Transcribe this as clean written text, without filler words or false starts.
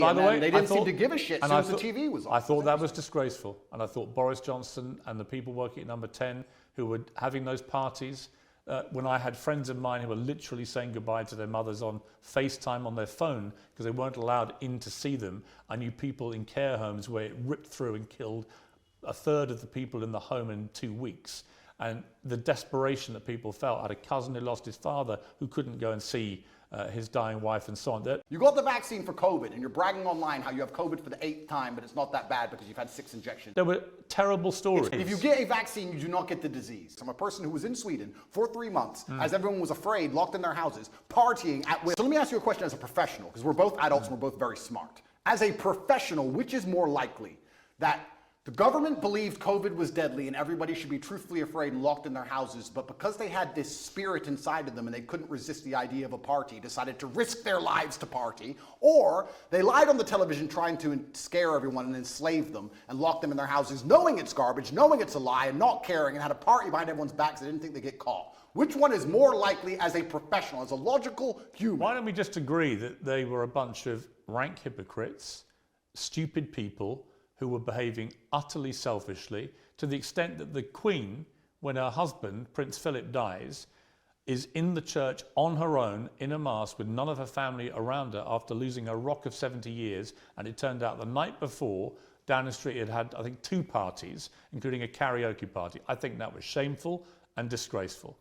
By the way, they didn't seem to give a shit as soon as the TV was on. I thought that was disgraceful. And I thought Boris Johnson and the people working at Number 10 who were having those parties, when I had friends of mine who were literally saying goodbye to their mothers on FaceTime on their phone because they weren't allowed in to see them. I knew people in care homes where it ripped through and killed a third of the people in the home in 2 weeks. And the desperation that people felt. I had a cousin who lost his father who couldn't go and see his dying wife and so on. You got the vaccine for COVID and you're bragging online how you have COVID for the 8th time, but it's not that bad because you've had 6 injections. There were terrible stories. If you get a vaccine, you do not get the disease. I'm a person who was in Sweden for 3 months, as everyone was afraid, locked in their houses, partying at will. So let me ask you a question as a professional, because we're both adults and we're both very smart. As a professional, which is more likely that the government believed COVID was deadly and everybody should be truthfully afraid and locked in their houses, but because they had this spirit inside of them and they couldn't resist the idea of a party, decided to risk their lives to party, or they lied on the television trying to scare everyone and enslave them and lock them in their houses knowing it's garbage, knowing it's a lie and not caring, and had a party behind everyone's backs so they didn't think they'd get caught? Which one is more likely as a professional, as a logical human? Why don't we just agree that they were a bunch of rank hypocrites, stupid people, who were behaving utterly selfishly, to the extent that the Queen, when her husband, Prince Philip, dies, is in the church on her own, in a mass, with none of her family around her after losing a rock of 70 years. And it turned out the night before, Downing Street had, I think, 2 parties, including a karaoke party. I think that was shameful and disgraceful.